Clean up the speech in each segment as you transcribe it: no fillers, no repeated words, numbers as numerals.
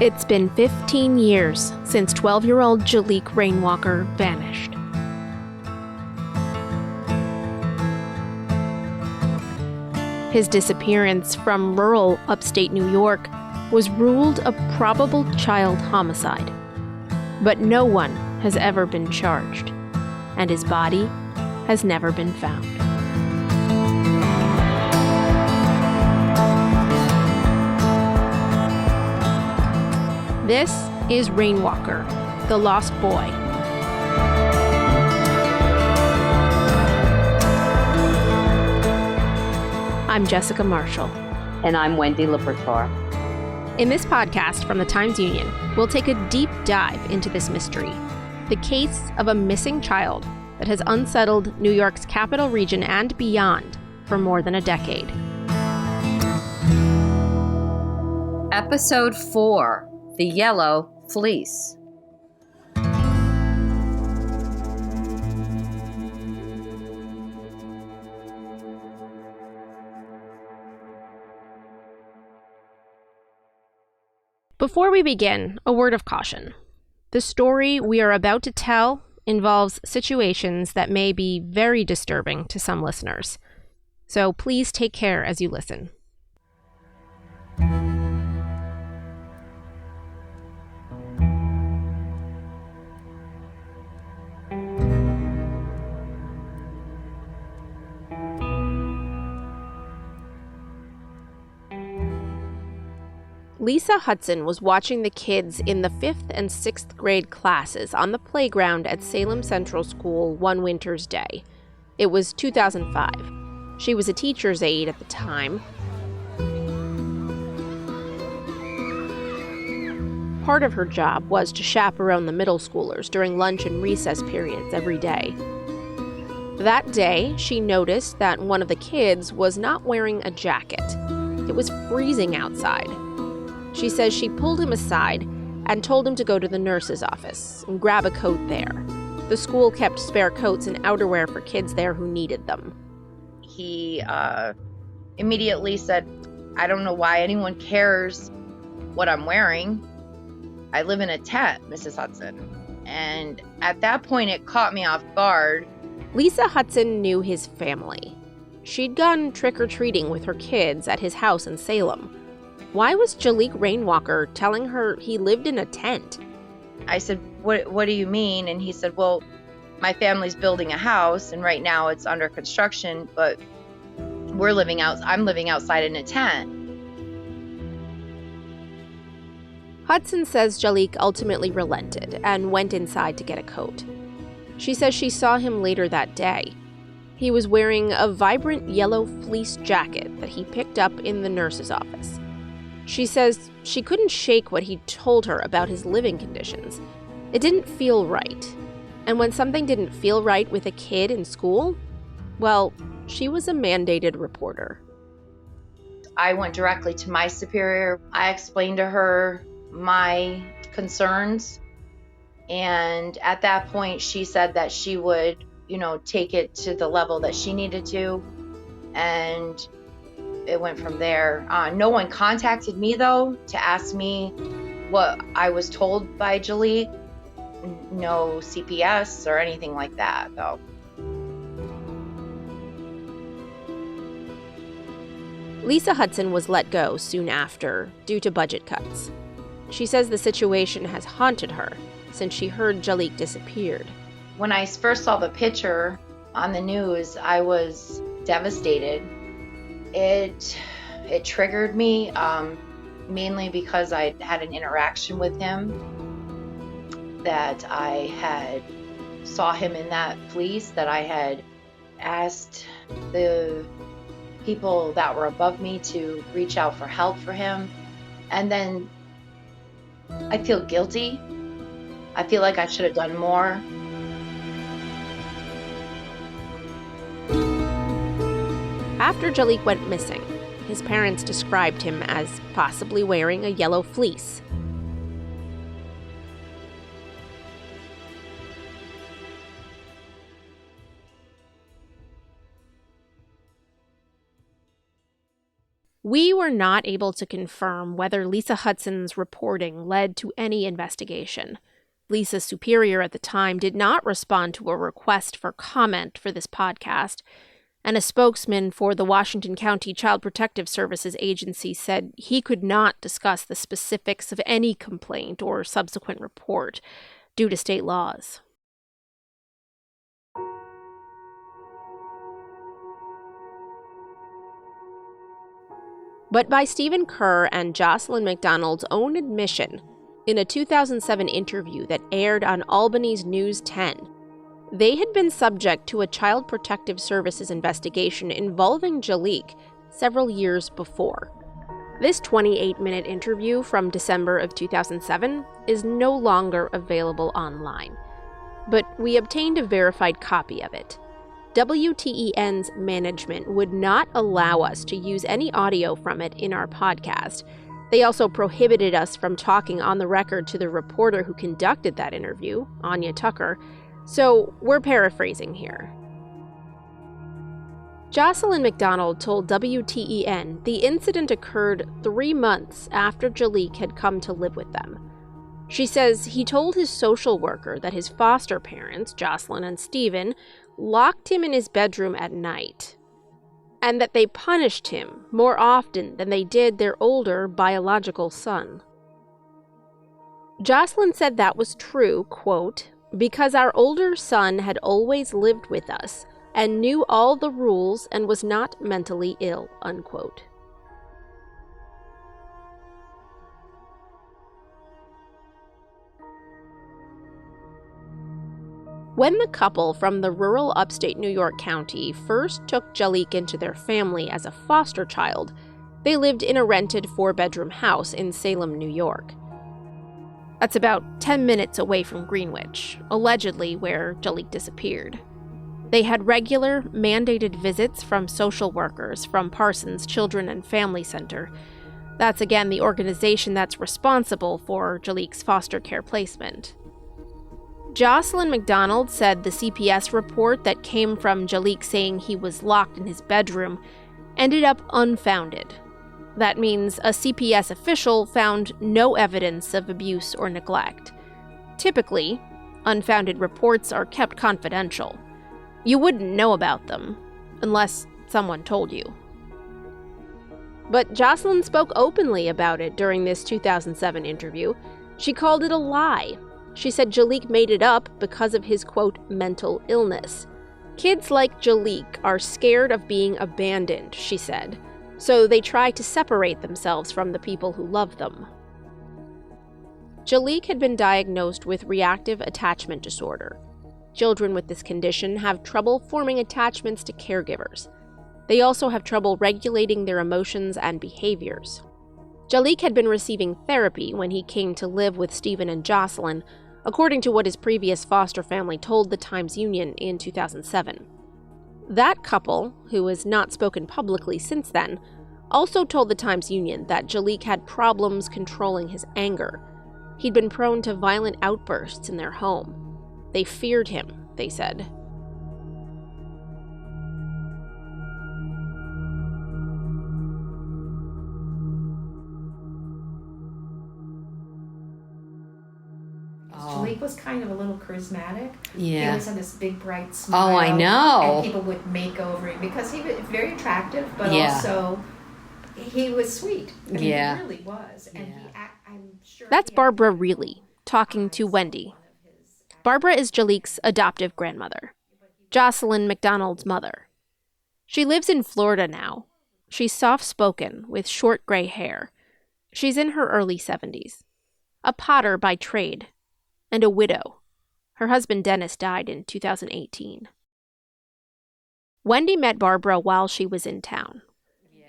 It's been 15 years since 12-year-old Jaliek Rainwalker vanished. His disappearance from rural upstate New York was ruled a probable child homicide. But no one has ever been charged, and his body has never been found. This is Rainwalker, the Lost Boy. I'm Jessica Marshall. And I'm Wendy Libertor. In this podcast from the Times-Union, we'll take a deep dive into this mystery, the case of a missing child that has unsettled New York's capital region and beyond for more than a decade. Episode 4, The Yellow Fleece. Before we begin, a word of caution. The story we are about to tell involves situations that may be very disturbing to some listeners. So please take care as you listen. Lisa Hudson was watching the kids in the 5th and 6th grade classes on the playground at Salem Central School one winter's day. It was 2005. She was a teacher's aide at the time. Part of her job was to chaperone the middle schoolers during lunch and recess periods every day. That day, she noticed that one of the kids was not wearing a jacket. It was freezing outside. She says she pulled him aside and told him to go to the nurse's office and grab a coat there. The school kept spare coats and outerwear for kids there who needed them. He immediately said, "I don't know why anyone cares what I'm wearing. I live in a tent, Mrs. Hudson." And at that point, it caught me off guard. Lisa Hudson knew his family. She'd gone trick-or-treating with her kids at his house in Salem. Why was Jaliek Rainwalker telling her he lived in a tent? I said, what do you mean? And he said, well, my family's building a house, and right now it's under construction, but I'm living outside in a tent. Hudson says Jaliek ultimately relented and went inside to get a coat. She says she saw him later that day. He was wearing a vibrant yellow fleece jacket that he picked up in the nurse's office. She says she couldn't shake what he told her about his living conditions. It didn't feel right. And when something didn't feel right with a kid in school, well, she was a mandated reporter. I went directly to my superior. I explained to her my concerns. And at that point, she said that she would, take it to the level that she needed to. And it went from there. No one contacted me, though, to ask me what I was told by Jaliek. No CPS or anything like that, though. Lisa Hudson was let go soon after due to budget cuts. She says the situation has haunted her since she heard Jaliek disappeared. When I first saw the picture on the news, I was devastated. It triggered me, mainly because I had an interaction with him, that I had saw him in that fleece, that I had asked the people that were above me to reach out for help for him. And then I feel guilty. I feel like I should have done more. After Jaliek went missing, his parents described him as possibly wearing a yellow fleece. We were not able to confirm whether Lisa Hudson's reporting led to any investigation. Lisa's superior at the time did not respond to a request for comment for this podcast, and a spokesman for the Washington County Child Protective Services Agency said he could not discuss the specifics of any complaint or subsequent report due to state laws. But by Stephen Kerr and Jocelyn McDonald's own admission, in a 2007 interview that aired on Albany's News 10, they had been subject to a Child Protective Services investigation involving Jaliek several years before. This 28-minute interview from December of 2007 is no longer available online, but we obtained a verified copy of it. WTEN's management would not allow us to use any audio from it in our podcast. They also prohibited us from talking on the record to the reporter who conducted that interview, Anya Tucker, so we're paraphrasing here. Jocelyn McDonald told WTEN the incident occurred 3 months after Jaliek had come to live with them. She says he told his social worker that his foster parents, Jocelyn and Stephen, locked him in his bedroom at night, and that they punished him more often than they did their older biological son. Jocelyn said that was true, quote, because our older son had always lived with us and knew all the rules and was not mentally ill, unquote. When the couple from the rural upstate New York County first took Jaliek into their family as a foster child, they lived in a rented 4-bedroom house in Salem, New York. That's about 10 minutes away from Greenwich, allegedly where Jaliek disappeared. They had regular, mandated visits from social workers from Parsons Children and Family Center. That's again the organization that's responsible for Jaliek's foster care placement. Jocelyn McDonald said the CPS report that came from Jaliek saying he was locked in his bedroom ended up unfounded. That means a CPS official found no evidence of abuse or neglect. Typically, unfounded reports are kept confidential. You wouldn't know about them unless someone told you. But Jocelyn spoke openly about it during this 2007 interview. She called it a lie. She said Jaliek made it up because of his, quote, mental illness. Kids like Jaliek are scared of being abandoned, she said, so they try to separate themselves from the people who love them. Jaliek had been diagnosed with reactive attachment disorder. Children with this condition have trouble forming attachments to caregivers. They also have trouble regulating their emotions and behaviors. Jaliek had been receiving therapy when he came to live with Stephen and Jocelyn, according to what his previous foster family told the Times-Union in 2007. That couple, who has not spoken publicly since then, also told the Times-Union that Jaliek had problems controlling his anger. He'd been prone to violent outbursts in their home. They feared him, they said. Jaliek was kind of a little charismatic. Yeah. He always had this big, bright smile. Oh, I know. And people would make over him because he was very attractive, but also he was sweet. I mean, he really was. And I'm sure That's Barbara Reilly, talking to Wendy. Barbara is Jaliek's adoptive grandmother, Jocelyn McDonald's mother. She lives in Florida now. She's soft-spoken with short gray hair. She's in her early 70s. A potter by trade, and a widow. Her husband Dennis died in 2018. Wendy met Barbara while she was in town.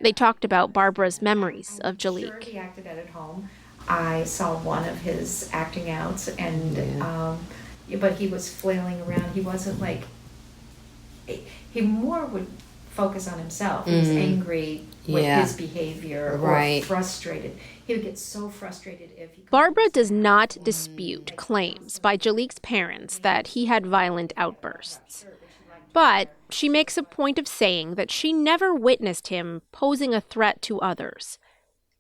They talked about Barbara's memories of Jaliek. Sure, he acted at home. I saw one of his acting outs, and but he was flailing around. He wasn't like, he more would focus on himself. He was angry with his behavior or frustrated. He would get so frustrated if he... Barbara does not dispute claims by Jaliek's parents that he had violent outbursts. But she makes a point of saying that she never witnessed him posing a threat to others.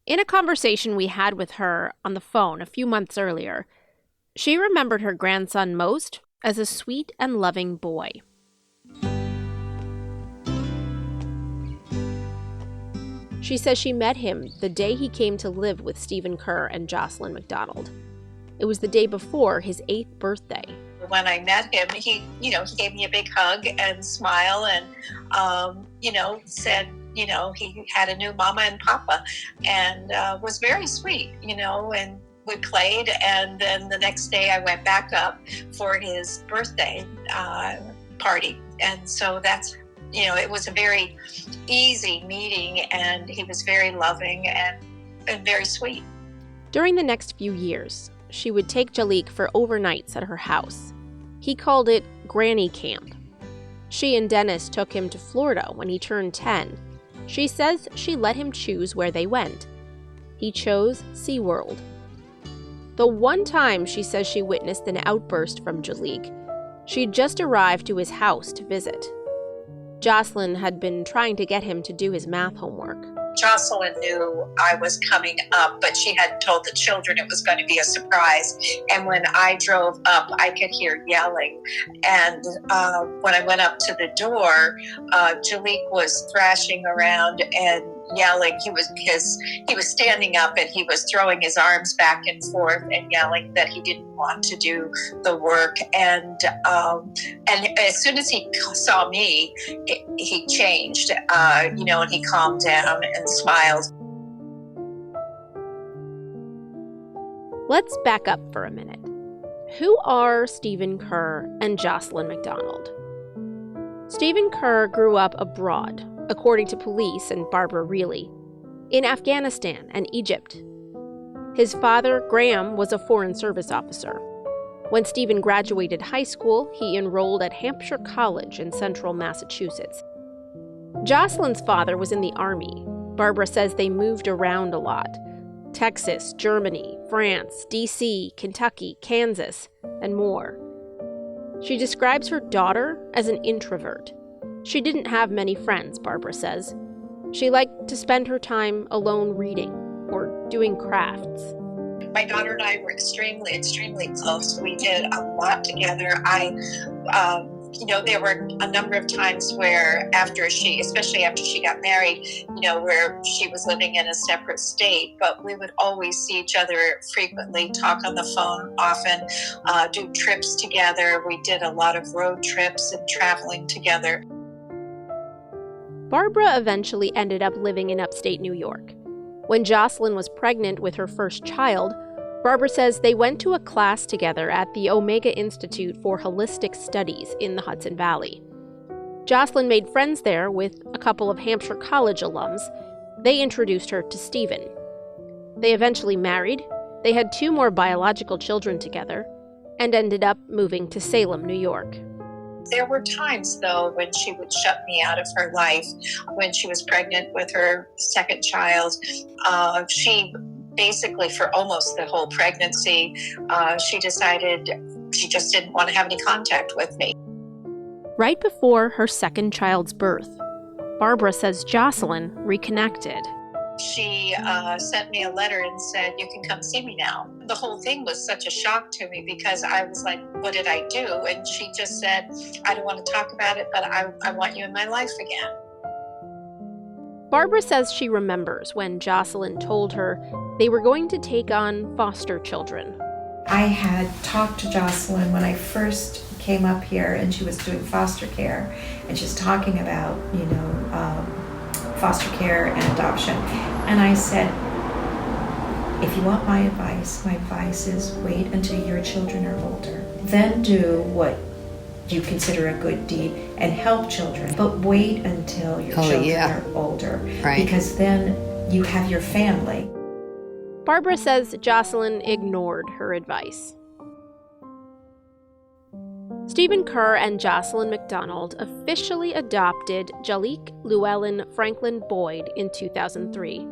In a conversation we had with her on the phone a few months earlier, she remembered her grandson most as a sweet and loving boy. She says she met him the day he came to live with Stephen Kerr and Jocelyn McDonald. It was the day before his 8th birthday. When I met him, he gave me a big hug and smile and, said, he had a new mama and papa and was very sweet, and we played. And then the next day I went back up for his birthday party. And so that's, it was a very easy meeting, and he was very loving and very sweet. During the next few years, she would take Jaliek for overnights at her house. He called it Granny Camp. She and Dennis took him to Florida when he turned 10. She says she let him choose where they went. He chose SeaWorld. The one time she says she witnessed an outburst from Jaliek, she'd just arrived to his house to visit. Jocelyn had been trying to get him to do his math homework. Jocelyn knew I was coming up, but she hadn't told the children it was going to be a surprise. And when I drove up, I could hear yelling. And when I went up to the door, Jaliek was thrashing around and yelling. He was standing up and he was throwing his arms back and forth and yelling that he didn't want to do the work. And as soon as he saw me, he changed, and he calmed down and smiled. Let's back up for a minute. Who are Stephen Kerr and Jocelyn McDonald? Stephen Kerr grew up abroad, according to police and Barbara Reilly, in Afghanistan and Egypt. His father, Graham, was a Foreign Service officer. When Stephen graduated high school, he enrolled at Hampshire College in central Massachusetts. Jocelyn's father was in the Army. Barbara says they moved around a lot. Texas, Germany, France, D.C., Kentucky, Kansas, and more. She describes her daughter as an introvert. She didn't have many friends, Barbara says. She liked to spend her time alone reading or doing crafts. My daughter and I were extremely, extremely close. We did a lot together. There were a number of times where especially after she got married, where she was living in a separate state, but we would always see each other frequently, talk on the phone often, do trips together. We did a lot of road trips and traveling together. Barbara eventually ended up living in upstate New York. When Jocelyn was pregnant with her first child, Barbara says they went to a class together at the Omega Institute for Holistic Studies in the Hudson Valley. Jocelyn made friends there with a couple of Hampshire College alums. They introduced her to Stephen. They eventually married. They had 2 more biological children together and ended up moving to Salem, New York. There were times, though, when she would shut me out of her life. When she was pregnant with her second child, she basically, for almost the whole pregnancy, she decided she just didn't want to have any contact with me. Right before her second child's birth, Barbara says Jocelyn reconnected. She sent me a letter and said, "You can come see me now." The whole thing was such a shock to me because I was like, what did I do? And she just said, "I don't want to talk about it, but I want you in my life again." Barbara says she remembers when Jocelyn told her they were going to take on foster children. I had talked to Jocelyn when I first came up here, and she was doing foster care, and she's talking about, foster care and adoption. And I said, if you want my advice is wait until your children are older. Then do what you consider a good deed and help children. But wait until your children are older. Right. Because then you have your family. Barbara says Jocelyn ignored her advice. Stephen Kerr and Jocelyn McDonald officially adopted Jaliek Llewellyn Franklin Boyd in 2003.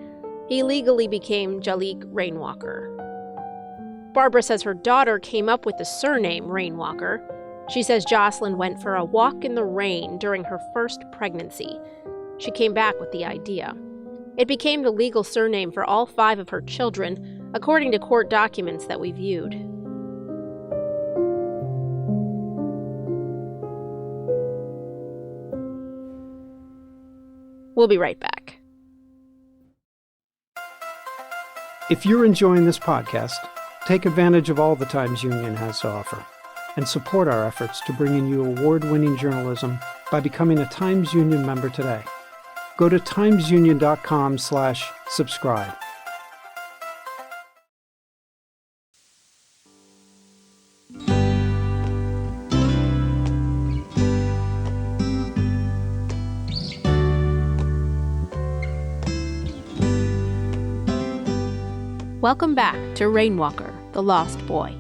He legally became Jaliek Rainwalker. Barbara says her daughter came up with the surname Rainwalker. She says Jocelyn went for a walk in the rain during her first pregnancy. She came back with the idea. It became the legal surname for all 5 of her children, according to court documents that we viewed. We'll be right back. If you're enjoying this podcast, take advantage of all the Times Union has to offer and support our efforts to bring in you award-winning journalism by becoming a Times Union member today. Go to timesunion.com/subscribe. Welcome back to Rainwalker, the Lost Boy.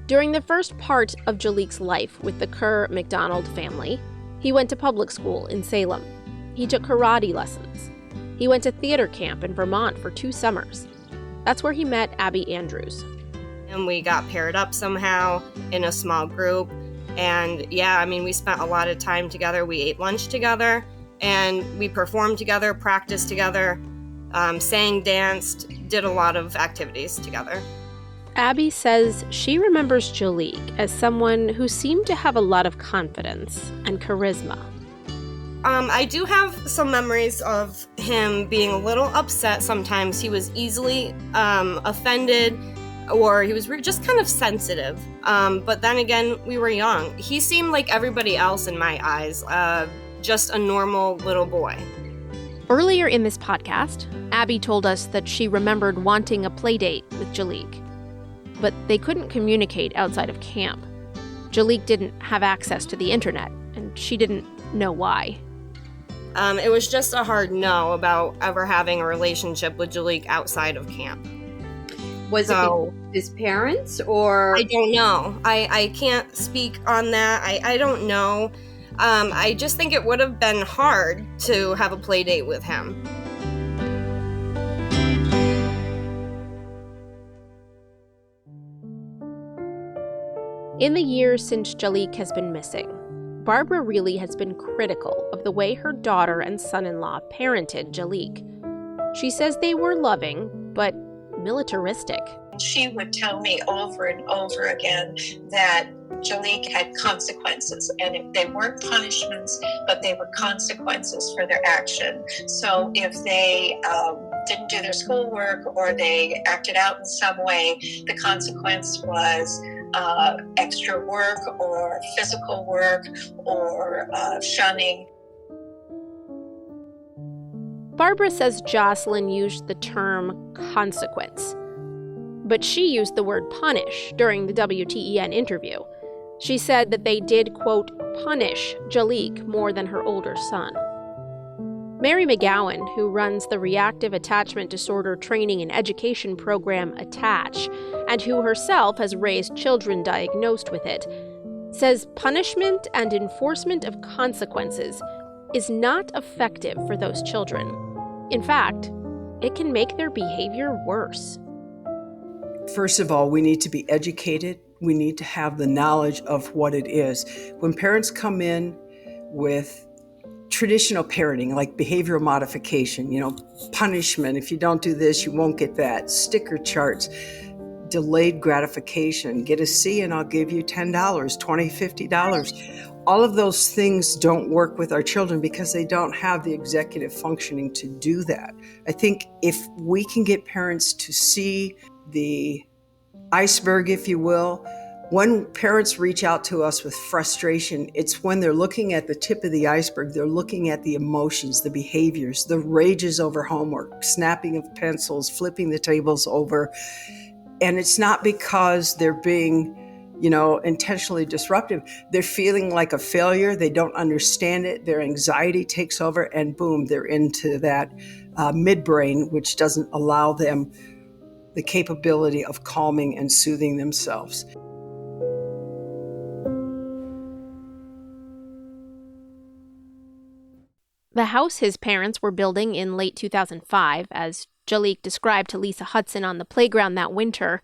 During the first part of Jaliek's life with the Kerr McDonald family, he went to public school in Salem. He took karate lessons. He went to theater camp in Vermont for 2 summers. That's where he met Abby Andrews. And we got paired up somehow in a small group. And we spent a lot of time together. We ate lunch together, and we performed together, practiced together, sang, danced, did a lot of activities together. Abby says she remembers Jaliek as someone who seemed to have a lot of confidence and charisma. I do have some memories of him being a little upset sometimes. He was easily offended, or he was just kind of sensitive. But then again, we were young. He seemed like everybody else in my eyes, just a normal little boy. Earlier in this podcast, Abby told us that she remembered wanting a playdate with Jaliek. But they couldn't communicate outside of camp. Jaliek didn't have access to the internet, and she didn't know why. It was just a hard no about ever having a relationship with Jaliek outside of camp. Was it his parents, or? I don't know. I can't speak on that. I don't know. I just think it would have been hard to have a play date with him. In the years since Jaliek has been missing, Barbara really has been critical of the way her daughter and son-in-law parented Jaliek. She says they were loving, but militaristic. She would tell me over and over again that Jaliek had consequences, and if they weren't punishments, but they were consequences for their action. So if they didn't do their schoolwork or they acted out in some way, the consequence was extra work or physical work or shunning. Barbara says Jocelyn used the term consequence, but she used the word punish during the WTEN interview. She said that they did, quote, punish Jaliek more than her older son. Mary McGowan, who runs the Reactive Attachment Disorder Training and Education program ATTACH, and who herself has raised children diagnosed with it, says punishment and enforcement of consequences is not effective for those children. In fact, it can make their behavior worse. First of all, we need to be educated. We need to have the knowledge of what it is. When parents come in with traditional parenting, like behavioral modification, punishment, if you don't do this, you won't get that, sticker charts, delayed gratification, get a C and I'll give you $10, $20, $50. All of those things don't work with our children because they don't have the executive functioning to do that. I think if we can get parents to see the iceberg, if you will, when parents reach out to us with frustration, it's when they're looking at the tip of the iceberg, they're looking at the emotions, the behaviors, the rages over homework, snapping of pencils, flipping the tables over. And it's not because they're being, intentionally disruptive. They're feeling like a failure. They don't understand it. Their anxiety takes over and boom, they're into that midbrain, which doesn't allow them the capability of calming and soothing themselves. The house his parents were building in late 2005, as Jaliek described to Lisa Hudson on the playground that winter,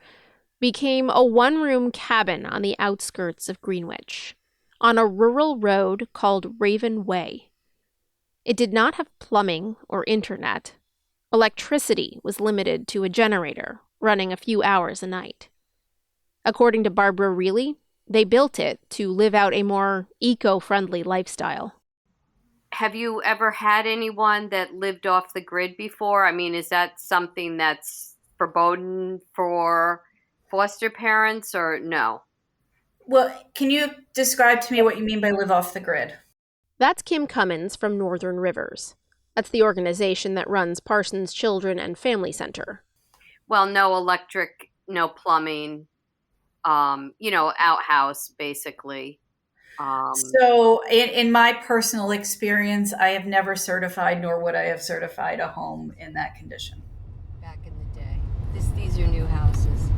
became a one-room cabin on the outskirts of Greenwich, on a rural road called Raven Way. It did not have plumbing or internet. Electricity was limited to a generator running a few hours a night. According to Barbara Reilly, they built it to live out a more eco-friendly lifestyle. Have you ever had anyone that lived off the grid before? I mean, is that something that's foreboding for foster parents or no? Well, can you describe to me what you mean by live off the grid? That's Kim Cummins from Northern Rivers. That's the organization that runs Parsons Children and Family Center. Well, no electric, no plumbing, outhouse, basically. So in my personal experience, I have never certified, nor would I have certified a home in that condition. Back in the day. These are new houses.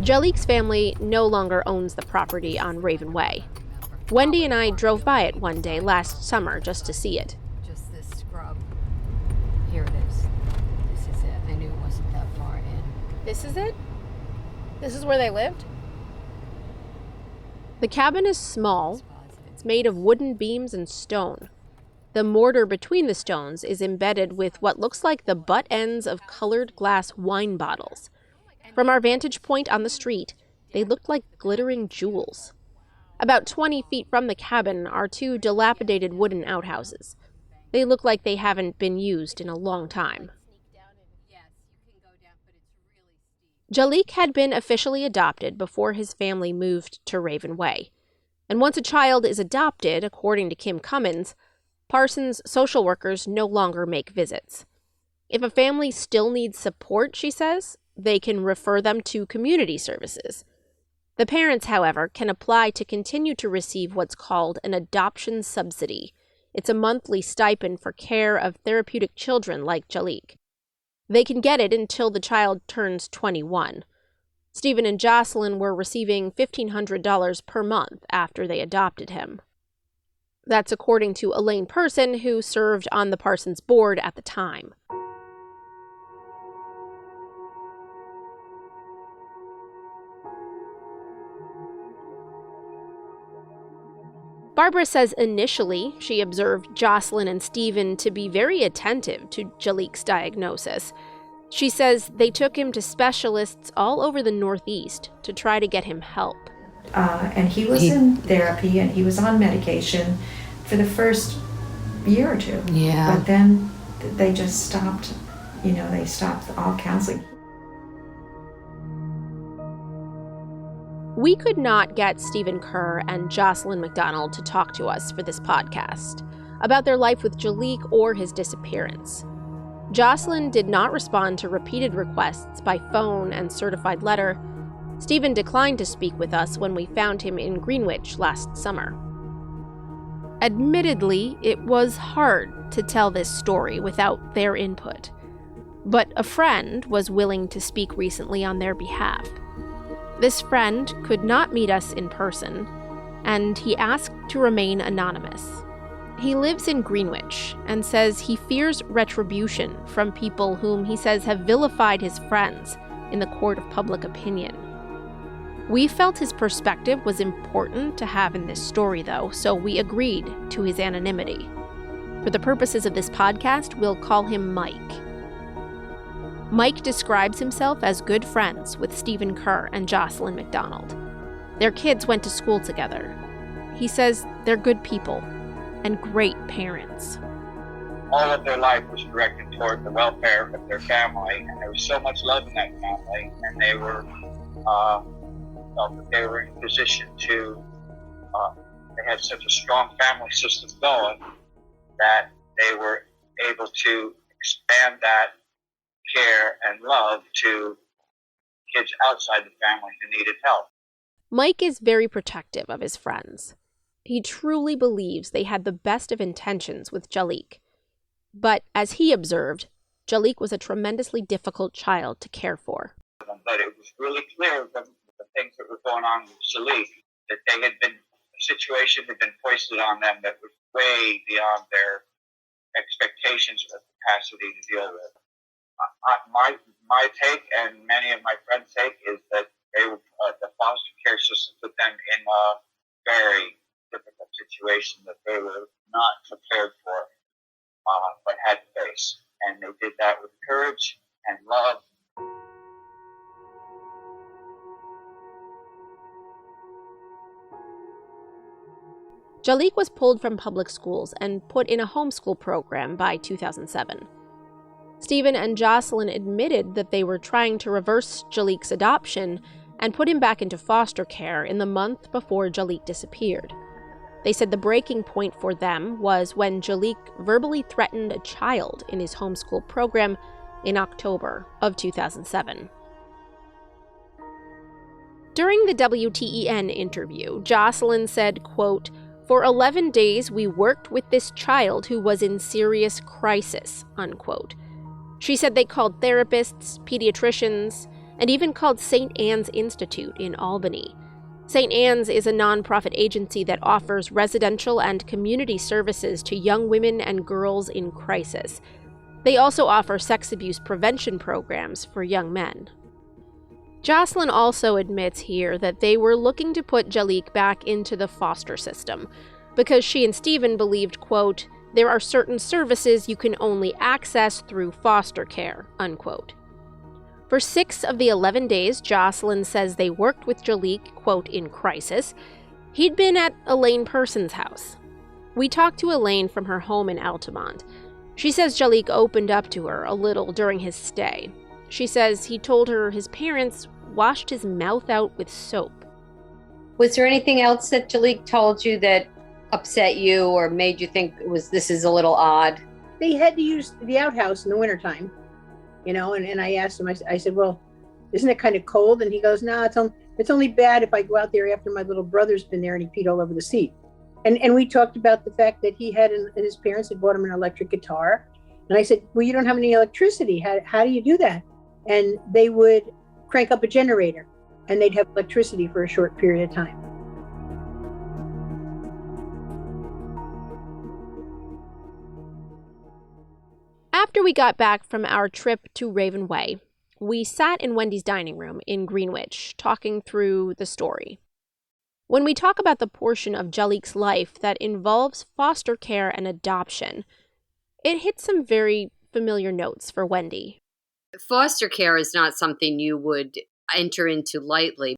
Jaliek's family no longer owns the property on Raven Way. Wendy and I drove by it one day last summer just to see it. Just this scrub. Here it is. This is it. I knew it wasn't that far in. This is it? This is where they lived? The cabin is small. It's made of wooden beams and stone. The mortar between the stones is embedded with what looks like the butt ends of colored glass wine bottles. From our vantage point on the street, they looked like glittering jewels. About 20 feet from the cabin are two dilapidated wooden outhouses. They look like they haven't been used in a long time. Jaliek had been officially adopted before his family moved to Raven Way. And once a child is adopted, according to Kim Cummins, Parsons social workers no longer make visits. If a family still needs support, she says, they can refer them to community services. The parents, however, can apply to continue to receive what's called an adoption subsidy. It's a monthly stipend for care of therapeutic children like Jaliek. They can get it until the child turns 21. Stephen and Jocelyn were receiving $1,500 per month after they adopted him. That's according to Elaine Person, who served on the Parsons board at the time. Barbara says initially she observed Jocelyn and Stephen to be very attentive to Jaliek's diagnosis. She says they took him to specialists all over the Northeast to try to get him help. And he was in therapy and he was on medication for the first year or two. Yeah. But then they just stopped, they stopped all counseling. We could not get Stephen Kerr and Jocelyn McDonald to talk to us for this podcast about their life with Jaliek or his disappearance. Jocelyn did not respond to repeated requests by phone and certified letter. Stephen declined to speak with us when we found him in Greenwich last summer. Admittedly, it was hard to tell this story without their input, but a friend was willing to speak recently on their behalf. This friend could not meet us in person, and he asked to remain anonymous. He lives in Greenwich and says he fears retribution from people whom he says have vilified his friends in the court of public opinion. We felt his perspective was important to have in this story, though, so we agreed to his anonymity. For the purposes of this podcast, we'll call him Mike. Mike describes himself as good friends with Stephen Kerr and Jocelyn McDonald. Their kids went to school together. He says they're good people and great parents. All of their life was directed toward the welfare of their family, and there was so much love in that family, and they were felt that they were in a position to, they had such a strong family system going that they were able to expand that care and love to kids outside the family who needed help. Mike is very protective of his friends. He truly believes they had the best of intentions with Jaliek. But as he observed, Jaliek was a tremendously difficult child to care for. But it was really clear from the things that were going on with Jaliek that they had been, a situation had been foisted on them that was way beyond their expectations or capacity to deal with. my take and many of my friends' take is that the foster care system put them in a very difficult situation that they were not prepared for, but had to face. And they did that with courage and love. Jaliek was pulled from public schools and put in a homeschool program by 2007. Stephen and Jocelyn admitted that they were trying to reverse Jaliek's adoption and put him back into foster care in the month before Jaliek disappeared. They said the breaking point for them was when Jaliek verbally threatened a child in his homeschool program in October of 2007. During the WTEN interview, Jocelyn said, quote, "For 11 days, we worked with this child who was in serious crisis," unquote. She said they called therapists, pediatricians, and even called St. Anne's Institute in Albany. St. Anne's is a nonprofit agency that offers residential and community services to young women and girls in crisis. They also offer sex abuse prevention programs for young men. Jocelyn also admits here that they were looking to put Jaliek back into the foster system because she and Stephen believed, quote, "There are certain services you can only access through foster care," unquote. For 6 of the 11 days, Jocelyn says they worked with Jaliek, quote, "in crisis," he'd been at Elaine Person's house. We talked to Elaine from her home in Altamont. She says Jaliek opened up to her a little during his stay. She says he told her his parents washed his mouth out with soap. Was there anything else that Jaliek told you that upset you or made you think this is a little odd? They had to use the outhouse in the wintertime, and I asked him, I said, well, isn't it kind of cold? And he goes, no, it's only bad if I go out there after my little brother's been there and he peed all over the seat. And we talked about the fact that his parents had bought him an electric guitar. And I said, well, you don't have any electricity. How do you do that? And they would crank up a generator and they'd have electricity for a short period of time. After we got back from our trip to Raven Way, we sat in Wendy's dining room in Greenwich, talking through the story. When we talk about the portion of Jaliek's life that involves foster care and adoption, it hits some very familiar notes for Wendy. Foster care is not something you would enter into lightly.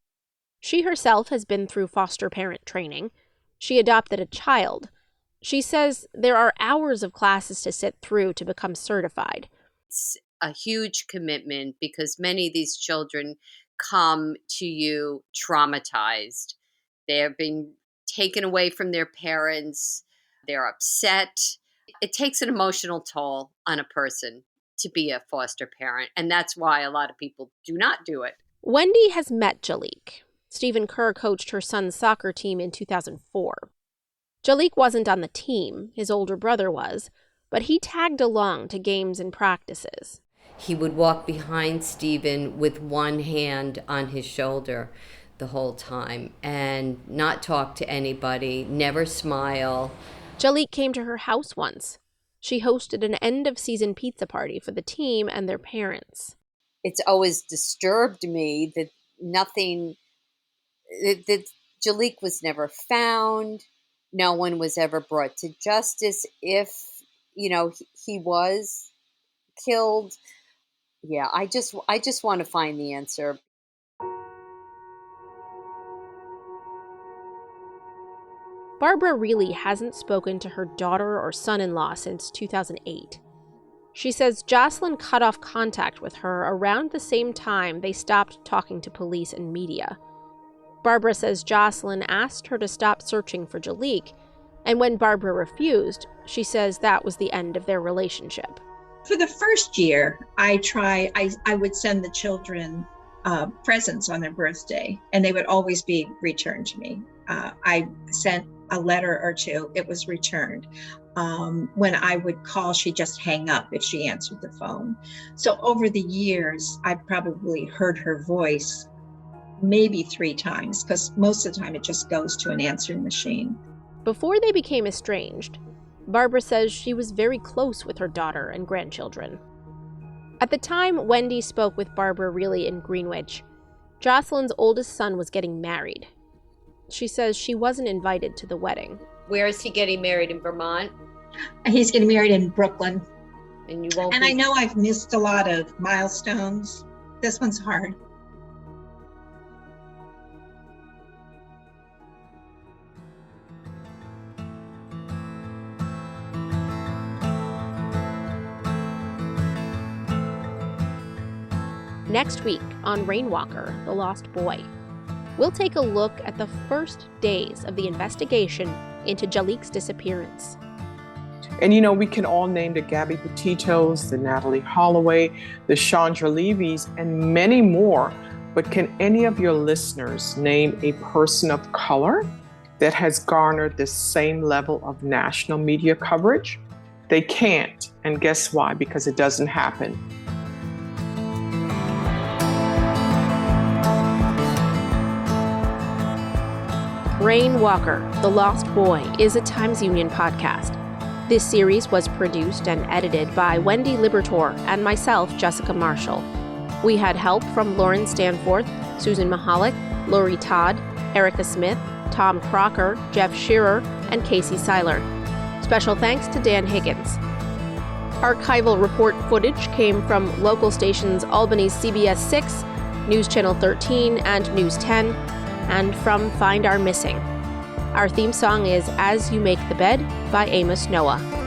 She herself has been through foster parent training. She adopted a child. She says there are hours of classes to sit through to become certified. It's a huge commitment because many of these children come to you traumatized. They have been taken away from their parents. They're upset. It takes an emotional toll on a person to be a foster parent, and that's why a lot of people do not do it. Wendy has met Jaliek. Stephen Kerr coached her son's soccer team in 2004. Jaliek wasn't on the team, his older brother was, but he tagged along to games and practices. He would walk behind Stephen with one hand on his shoulder the whole time and not talk to anybody, never smile. Jaliek came to her house once. She hosted an end-of-season pizza party for the team and their parents. It's always disturbed me that Jaliek was never found. No one was ever brought to justice if, he was killed. Yeah, I just want to find the answer. Barbara really hasn't spoken to her daughter or son-in-law since 2008. She says Jocelyn cut off contact with her around the same time they stopped talking to police and media. Barbara says Jocelyn asked her to stop searching for Jaliek, and when Barbara refused, she says that was the end of their relationship. For the first year, I would send the children presents on their birthday, and they would always be returned to me. I sent a letter or two, it was returned. When I would call, she'd just hang up if she answered the phone. So over the years, I probably heard her voice maybe 3 times, because most of the time it just goes to an answering machine. Before they became estranged, Barbara says she was very close with her daughter and grandchildren. At the time Wendy spoke with Barbara Reilly in Greenwich, Jocelyn's oldest son was getting married. She says she wasn't invited to the wedding. Where is he getting married, in Vermont? He's getting married in Brooklyn. And you won't. And I know I've missed a lot of milestones. This one's hard. Next week on Rainwalker, The Lost Boy, we'll take a look at the first days of the investigation into Jaliek's disappearance. And you know, we can all name the Gabby Petitos, the Natalie Holloway, the Chandra Levy's, and many more. But can any of your listeners name a person of color that has garnered the same level of national media coverage? They can't. And guess why? Because it doesn't happen. Rainwalker, The Lost Boy is a Times Union podcast. This series was produced and edited by Wendy Libertor and myself, Jessica Marshall. We had help from Lauren Stanforth, Susan Mahalik, Lori Todd, Erica Smith, Tom Crocker, Jeff Shearer, and Casey Seiler. Special thanks to Dan Higgins. Archival report footage came from local stations Albany's CBS 6, News Channel 13, and News 10, and from Find Our Missing. Our theme song is As You Make the Bed by Amos Noah.